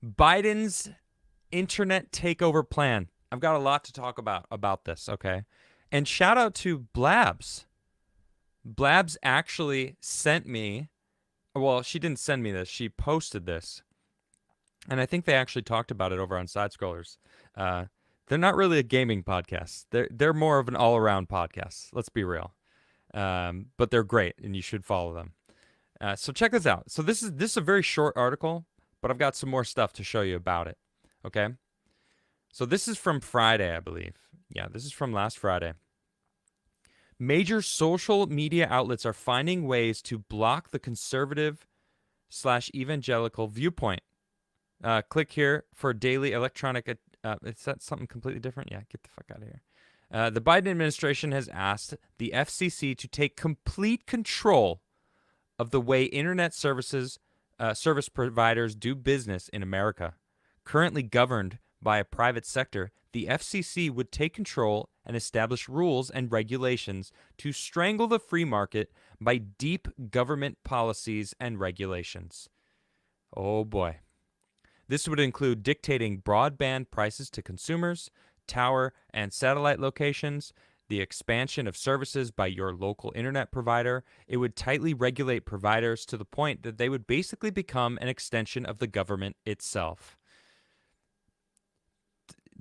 Biden's internet takeover plan. I've got a lot to talk about this, okay? And shout out to Blabs. Blabs actually sent me, well, she didn't send me this, she posted this. And I think they actually talked about it over on Side Scrollers. Uh, they're not really a gaming podcast. They're more of an all-around podcast. Let's be real. But they're great, and you should follow them. So check this out. So this is a very short article, but I've got some more stuff to show you about it. Okay. So this is from Friday, I believe. Yeah, this is from last Friday. Major social media outlets are finding ways to block the conservative / evangelical viewpoint. Click here for daily electronic. Is that something completely different? Yeah, get the fuck out of here. The Biden administration has asked the FCC to take complete control of the way internet service providers do business in America. Currently governed by a private sector, the FCC would take control and establish rules and regulations to strangle the free market by deep government policies and regulations. Oh boy. This would include dictating broadband prices to consumers, tower and satellite locations, the expansion of services by your local internet provider. It would tightly regulate providers to the point that they would basically become an extension of the government itself.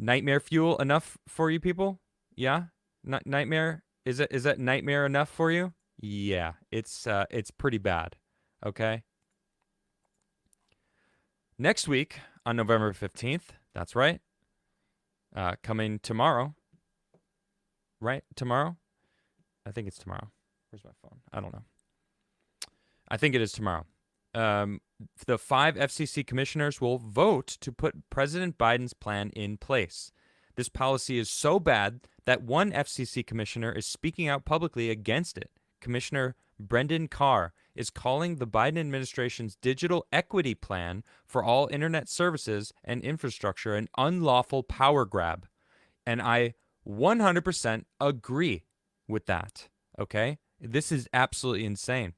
Nightmare fuel enough for you people? Yeah? Nightmare? Is that nightmare enough for you? Yeah, it's pretty bad. Okay? Next week on November 15th, that's right. Coming tomorrow. Right? Tomorrow? I think it's tomorrow. Where's my phone? I don't know. I think it is tomorrow. The 5 FCC commissioners will vote to put President Biden's plan in place. This policy is so bad that one FCC commissioner is speaking out publicly against it. Commissioner Brendan Carr is calling the Biden administration's digital equity plan for all internet services and infrastructure an unlawful power grab. And I 100% agree with that. Okay? This is absolutely insane.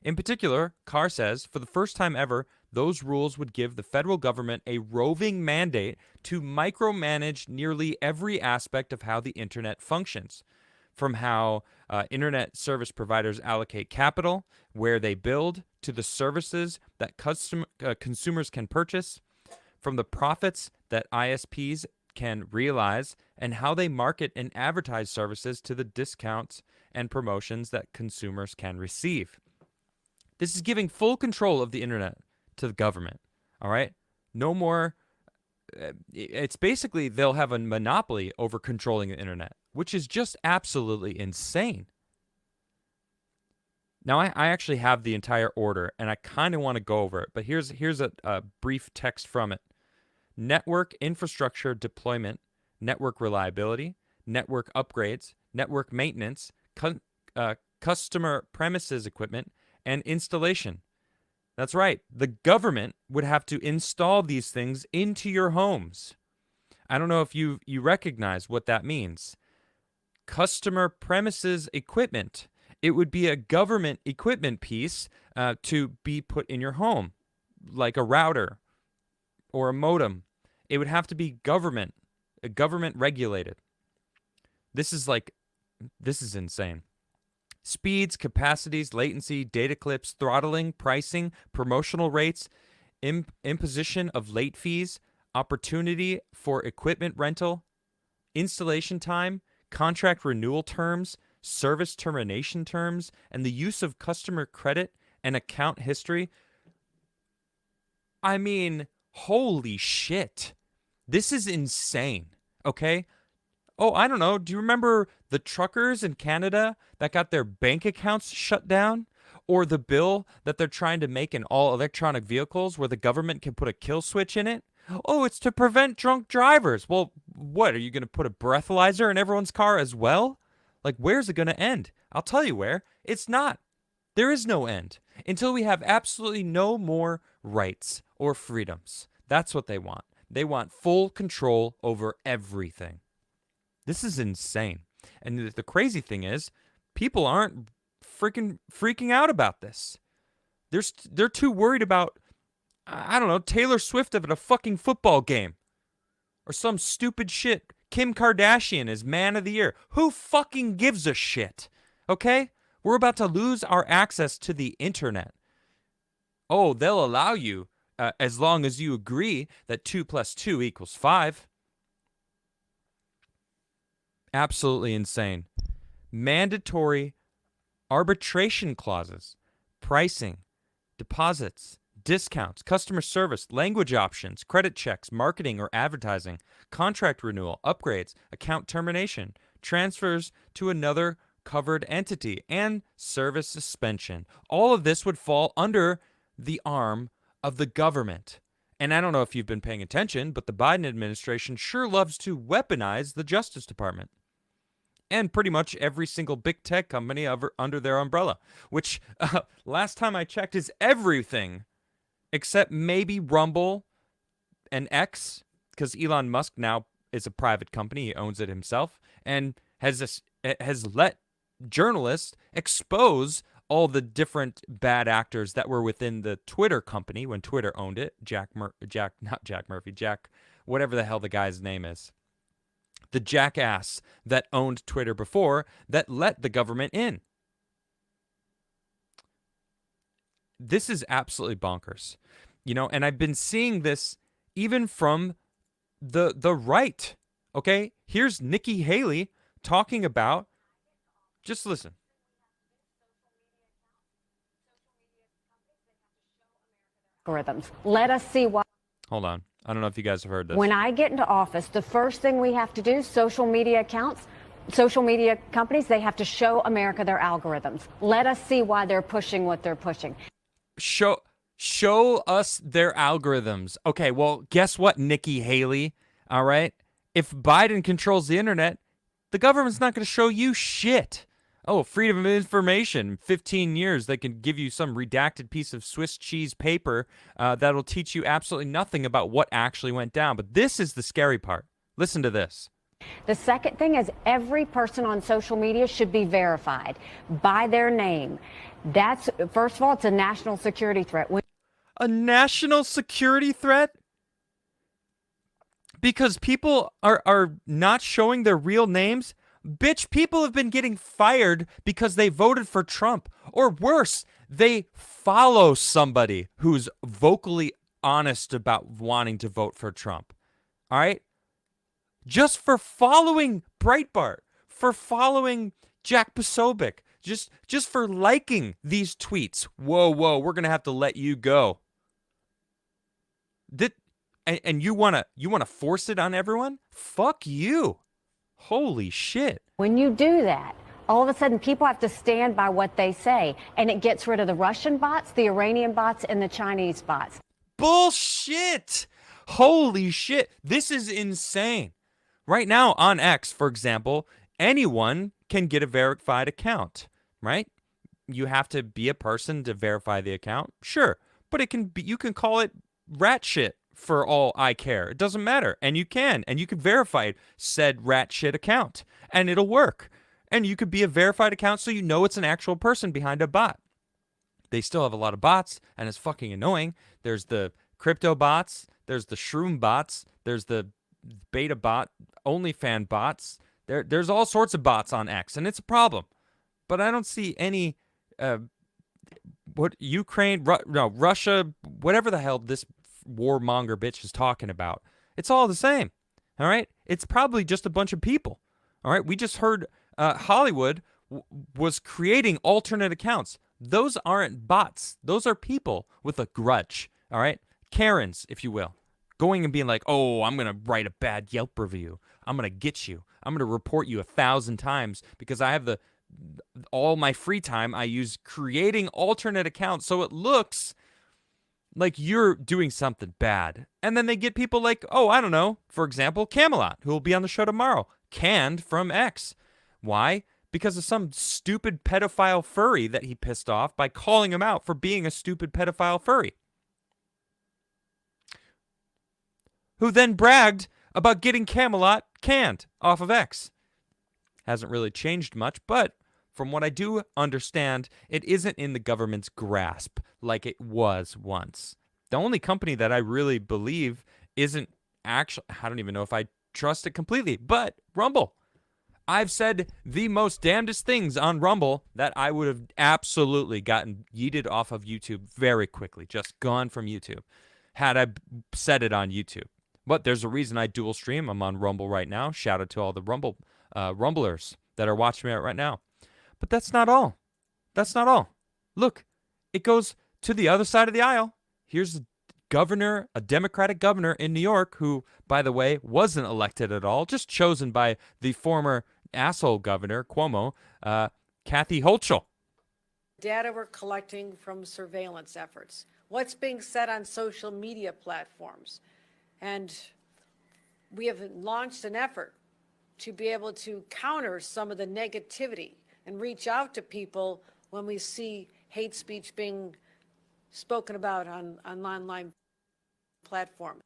In particular, Carr says, for the first time ever, those rules would give the federal government a roving mandate to micromanage nearly every aspect of how the internet functions, from how internet service providers allocate capital, where they build, to the services that consumers can purchase, from the profits that ISPs can realize, and how they market and advertise services to the discounts and promotions that consumers can receive. This is giving full control of the internet to the government, all right? No more, it's basically they'll have a monopoly over controlling the internet, which is just absolutely insane. Now, I actually have the entire order, and I kind of want to go over it, but here's a brief text from it. Network infrastructure deployment, network reliability, network upgrades, network maintenance, customer premises equipment, and installation. That's right. The government would have to install these things into your homes. I don't know if you recognize what that means. Customer premises equipment. It would be a government equipment piece to be put in your home, like a router or a modem. It would have to be government regulated. This is insane. Speeds, capacities, latency, data clips, throttling, pricing, promotional rates, imposition of late fees, opportunity for equipment rental, installation time, contract renewal terms, service termination terms, and the use of customer credit and account history. I mean, holy shit. This is insane, okay? Oh, I don't know. Do you remember the truckers in Canada that got their bank accounts shut down? Or the bill that they're trying to make in all electronic vehicles where the government can put a kill switch in it? Oh, it's to prevent drunk drivers. Well, what? Are you going to put a breathalyzer in everyone's car as well? Like, where's it going to end? I'll tell you where. It's not. There is no end until we have absolutely no more rights or freedoms. That's what they want. They want full control over everything. This is insane. And the crazy thing is, people aren't freaking out about this. They're too worried about, I don't know, Taylor Swift at a fucking football game or some stupid shit. Kim Kardashian is man of the year. Who fucking gives a shit? Okay? We're about to lose our access to the internet. Oh, they'll allow you as long as you agree that 2 + 2 = 5. Absolutely insane. Mandatory arbitration clauses, pricing, deposits, discounts, customer service, language options, credit checks, marketing or advertising, contract renewal, upgrades, account termination, transfers to another covered entity, and service suspension. All of this would fall under the arm of the government. And I don't know if you've been paying attention, but the Biden administration sure loves to weaponize the Justice Department and pretty much every single big tech company under their umbrella, which last time I checked is everything except maybe Rumble and X, because Elon Musk now is a private company. He owns it himself and has let journalists expose all the different bad actors that were within the Twitter company when Twitter owned it. Jack, whatever the hell the guy's name is. The jackass that owned Twitter before that let the government in. This is absolutely bonkers. You know, and I've been seeing this even from the right. Okay? Here's Nikki Haley talking about, just listen. Algorithms. Let us see why. Hold on. I don't know if you guys have heard this. When I get into office, the first thing we have to do, social media accounts, social media companies, they have to show America their algorithms. Let us see why they're pushing what they're pushing. Show us their algorithms. Okay, well, guess what, Nikki Haley? All right? If Biden controls the internet, the government's not going to show you shit. Oh, freedom of information. 15 years, they can give you some redacted piece of Swiss cheese paper that'll teach you absolutely nothing about what actually went down. But this is the scary part. Listen to this. The second thing is every person on social media should be verified by their name. That's, first of all, it's a national security threat. A national security threat? Because people are not showing their real names? Bitch, people have been getting fired because they voted for Trump. Or worse, they follow somebody who's vocally honest about wanting to vote for Trump. All right? Just for following Breitbart, for following Jack Posobiec, just for liking these tweets. Whoa, we're going to have to let you go. And you want to force it on everyone? Fuck you. Holy shit. When you do that, all of a sudden people have to stand by what they say, and it gets rid of the Russian bots, the Iranian bots, and the Chinese bots. Bullshit. Holy shit. This is insane. Right now on X, for example, anyone can get a verified account, right? You have to be a person to verify the account. Sure. But you can call it rat shit. For all I care. It doesn't matter. And you can verify said rat shit account and it'll work. And you could be a verified account so you know it's an actual person behind a bot. They still have a lot of bots and it's fucking annoying. There's the crypto bots, there's the shroom bots, there's the beta bot, OnlyFan bots. There's all sorts of bots on X and it's a problem. But I don't see any Russia, whatever the hell this warmonger bitch is talking about. It's all the same. All right? It's probably just a bunch of people. All right? We just heard Hollywood was creating alternate accounts. Those aren't bots. Those are people with a grudge. All right? Karens, if you will. Going and being like, oh, I'm going to write a bad Yelp review. I'm going to get you. I'm going to report you 1,000 times because I have all my free time I use creating alternate accounts so it looks like you're doing something bad. And then they get people like, oh, I don't know, for example, Camelot, who will be on the show tomorrow, canned from X. Why? Because of some stupid pedophile furry that he pissed off by calling him out for being a stupid pedophile furry. Who then bragged about getting Camelot canned off of X. Hasn't really changed much, but from what I do understand, it isn't in the government's grasp like it was once. The only company that I really believe isn't actually, I don't even know if I trust it completely, but Rumble. I've said the most damnedest things on Rumble that I would have absolutely gotten yeeted off of YouTube very quickly, just gone from YouTube, had I said it on YouTube. But there's a reason I dual stream. I'm on Rumble right now. Shout out to all the Rumblers that are watching me right now. But that's not all. That's not all. Look, it goes to the other side of the aisle. Here's a governor, a Democratic governor in New York, who, by the way, wasn't elected at all, just chosen by the former asshole governor, Cuomo, Kathy Hochul. Data we're collecting from surveillance efforts, what's being said on social media platforms. And we have launched an effort to be able to counter some of the negativity and reach out to people when we see hate speech being spoken about on online platforms.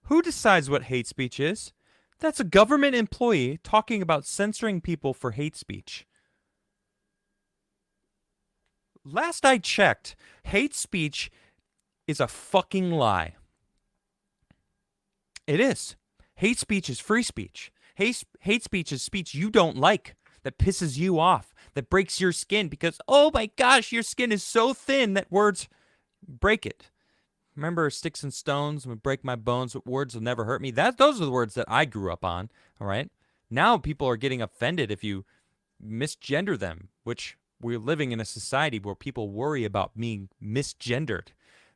Who decides what hate speech is? That's a government employee talking about censoring people for hate speech. Last I checked, hate speech is a fucking lie. It is. Hate speech is free speech. Hate speech is speech you don't like, that pisses you off, that breaks your skin because, oh my gosh, your skin is so thin that words break it. Remember Sticks and Stones would break my bones, but words will never hurt me? Those are the words that I grew up on, all right? Now people are getting offended if you misgender them, which we're living in a society where people worry about being misgendered.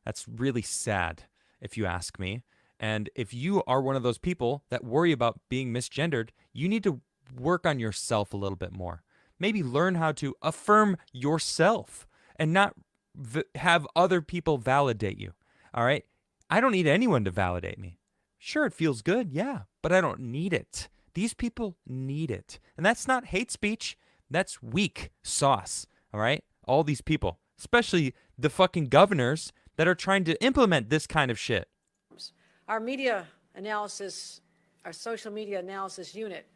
That's really sad, if you ask me. And if you are one of those people that worry about being misgendered, you need to work on yourself a little bit more. Maybe learn how to affirm yourself and not have other people validate you. All right? I don't need anyone to validate me. Sure, it feels good, yeah, but I don't need it. These people need it. And that's not hate speech. That's weak sauce, all right? All these people, especially the fucking governors that are trying to implement this kind of shit. Our media analysis, our social media analysis unit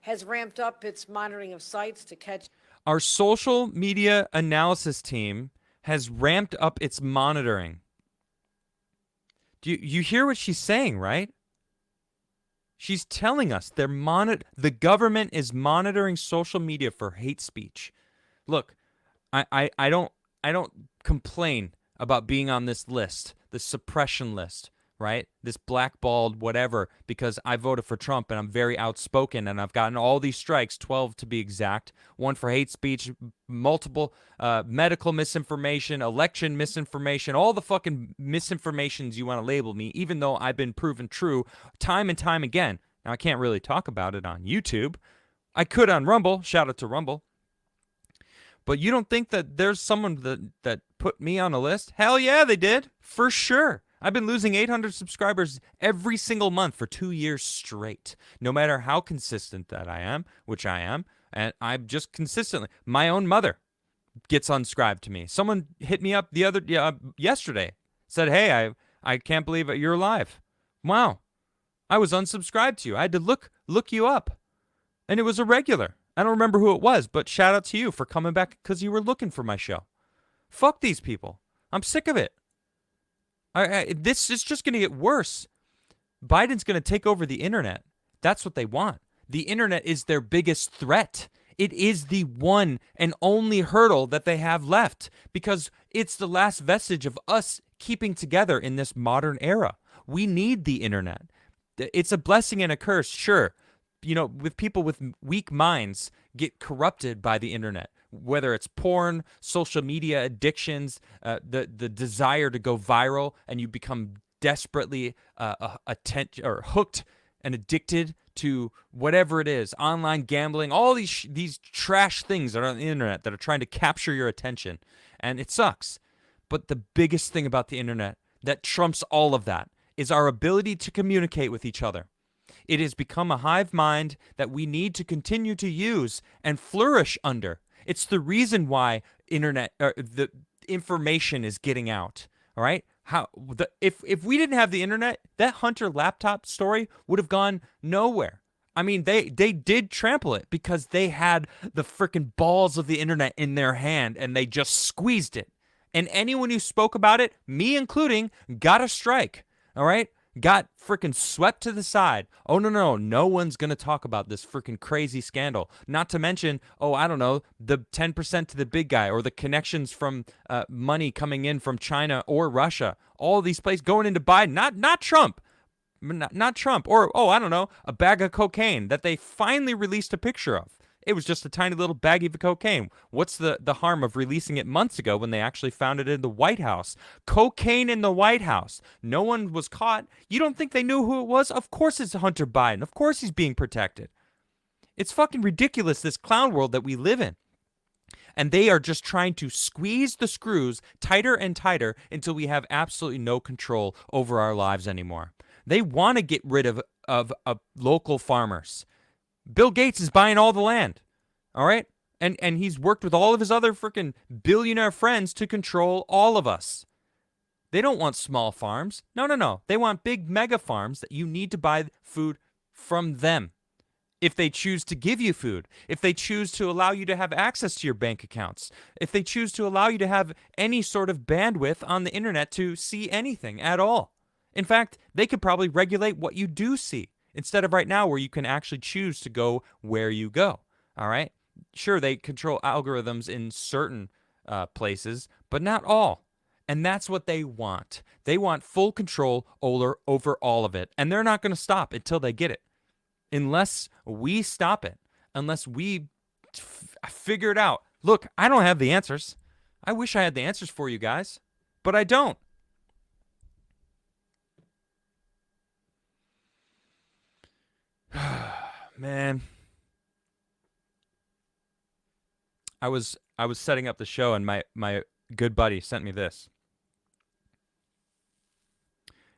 has ramped up its monitoring of sites to catch. Our social media analysis team has ramped up its monitoring. Do you hear what she's saying, right? She's telling us the government is monitoring social media for hate speech. Look, I don't complain about being on this list, the suppression list, right? This blackballed whatever, because I voted for Trump and I'm very outspoken and I've gotten all these strikes, 12 to be exact, one for hate speech, multiple medical misinformation, election misinformation, all the fucking misinformations you want to label me, even though I've been proven true time and time again. Now, I can't really talk about it on YouTube. I could on Rumble. Shout out to Rumble. But you don't think that there's someone that put me on a list? Hell yeah, they did. For sure. I've been losing 800 subscribers every single month for 2 years straight. No matter how consistent that I am, which I am, and I'm just consistently. My own mother gets unsubscribed to me. Someone hit me up yesterday, said, "Hey, I can't believe you're alive." Wow, I was unsubscribed to you. I had to look you up, and it was a regular. I don't remember who it was, but shout out to you for coming back because you were looking for my show. Fuck these people. I'm sick of it. This is just going to get worse. Biden's going to take over the internet. That's what they want. The internet is their biggest threat. It is the one and only hurdle that they have left because it's the last vestige of us keeping together in this modern era. We need the internet. It's a blessing and a curse, sure. You know, with people with weak minds get corrupted by the internet, whether it's porn, social media addictions, the desire to go viral, and you become desperately hooked and addicted to whatever it is, online gambling, all these trash things that are on the internet that are trying to capture your attention, and it sucks. But the biggest thing about the internet that trumps all of that is our ability to communicate with each other. It has become a hive mind that we need to continue to use and flourish under. It's the reason why the information is getting out. All right, if we didn't have the internet, that Hunter laptop story would have gone nowhere. I mean, they did trample it because they had the freaking balls of the internet in their hand and they just squeezed it. And anyone who spoke about it, me including, got a strike. All right? Got freaking swept to the side. Oh, no one's going to talk about this freaking crazy scandal. Not to mention, oh, I don't know, the 10% to the big guy or the connections from money coming in from China or Russia. All these places going into Biden, not Trump. Not Trump. Or, oh, I don't know, a bag of cocaine that they finally released a picture of. It was just a tiny little baggie of cocaine. What's the harm of releasing it months ago when they actually found it in the White House? Cocaine in the White House. No one was caught. You don't think they knew who it was? Of course it's Hunter Biden. Of course he's being protected. It's fucking ridiculous, this clown world that we live in. And they are just trying to squeeze the screws tighter and tighter until we have absolutely no control over our lives anymore. They want to get rid of local farmers. Bill Gates is buying all the land, all right? And he's worked with all of his other freaking billionaire friends to control all of us. They don't want small farms. No. They want big mega farms that you need to buy food from them. If they choose to give you food, if they choose to allow you to have access to your bank accounts, if they choose to allow you to have any sort of bandwidth on the internet to see anything at all. In fact, they could probably regulate what you do see, instead of right now where you can actually choose to go where you go, all right? Sure, they control algorithms in certain places, but not all. And that's what they want. They want full control over all of it. And they're not going to stop until they get it. Unless we stop it. Unless we figure it out. Look, I don't have the answers. I wish I had the answers for you guys, but I don't. Man, I was setting up the show and my good buddy sent me this.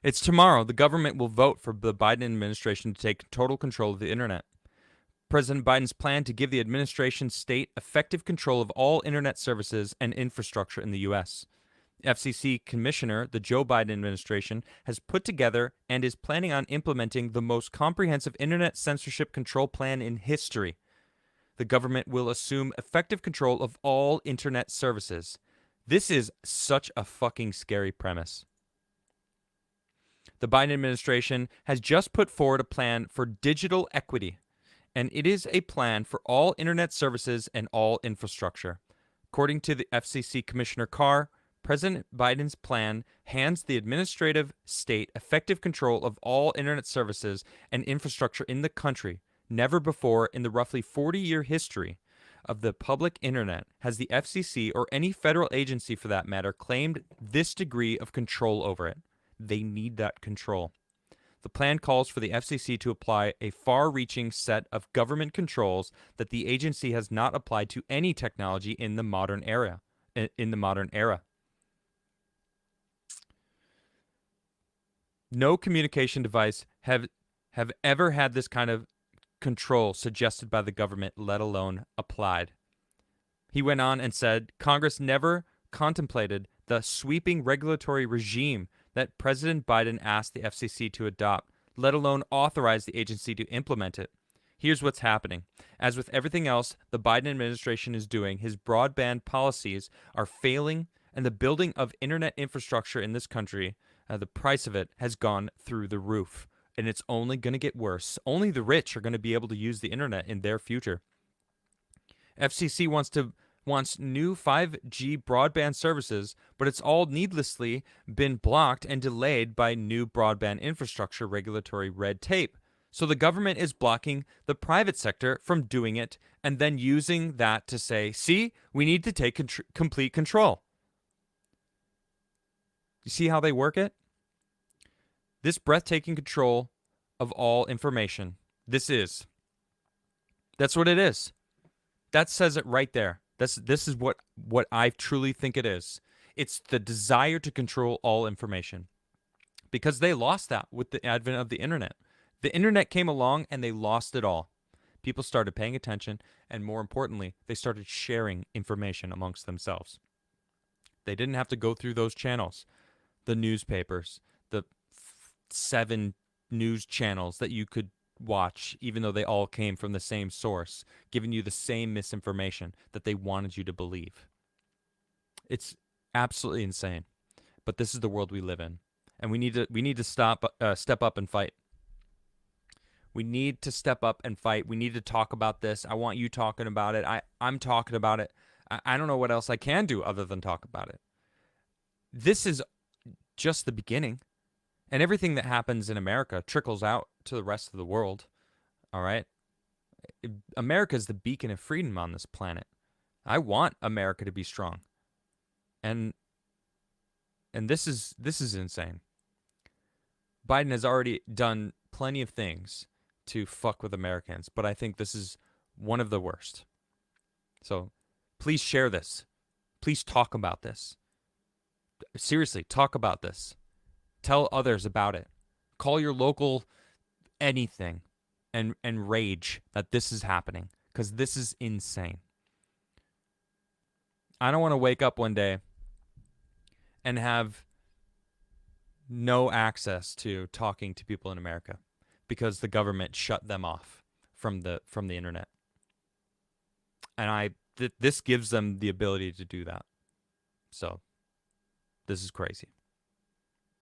It's tomorrow. The government will vote for the Biden administration to take total control of the internet. President Biden's plan to give the administration state effective control of all internet services and infrastructure in the U.S. FCC Commissioner, the Joe Biden administration, has put together and is planning on implementing the most comprehensive internet censorship control plan in history. The government will assume effective control of all internet services. This is such a fucking scary premise. The Biden administration has just put forward a plan for digital equity, and it is a plan for all internet services and all infrastructure. According to the FCC Commissioner Carr, President Biden's plan hands the administrative state effective control of all internet services and infrastructure in the country. Never before in the roughly 40-year history of the public internet has the FCC or any federal agency for that matter claimed this degree of control over it. They need that control. The plan calls for the FCC to apply a far-reaching set of government controls that the agency has not applied to any technology in the modern era. No communication device have ever had this kind of control suggested by the government, let alone applied. He went on and said, Congress never contemplated the sweeping regulatory regime that President Biden asked the FCC to adopt, let alone authorize the agency to implement it. Here's what's happening. As with everything else the Biden administration is doing, his broadband policies are failing, and the building of internet infrastructure in this country, the price of it has gone through the roof. And it's only going to get worse. Only the rich are going to be able to use the internet in their future. FCC wants new 5G broadband services, but it's all needlessly been blocked and delayed by new broadband infrastructure regulatory red tape. So the government is blocking the private sector from doing it and then using that to say, see, we need to take complete control. You see how they work it? This breathtaking control of all information. That's what it is. That says it right there. This is what I truly think it is. It's the desire to control all information. Because they lost that with the advent of the internet. The internet came along and they lost it all. People started paying attention, and more importantly, they started sharing information amongst themselves. They didn't have to go through those channels, the newspapers, the 7 news channels that you could watch, even though they all came from the same source, giving you the same misinformation that they wanted you to believe. It's Absolutely insane. But this is the world we live in, and we need to step up and fight. We need to step up and fight. We need to talk about this. I want you talking about it. I'm talking about it. I don't know what else I can do other than talk about it. This is just the beginning. And everything that happens in America trickles out to the rest of the world. All right? America is the beacon of freedom on this planet. I want America to be strong. And this is insane. Biden has already done plenty of things to fuck with Americans, but I think this is one of the worst. So please share this. Please talk about this. Seriously, talk about this. Tell others about it. Call your local anything and rage that this is happening, because this is insane. I don't want to wake up one day and have no access to talking to people in America because the government shut them off from the internet. And this gives them the ability to do that. So this is crazy.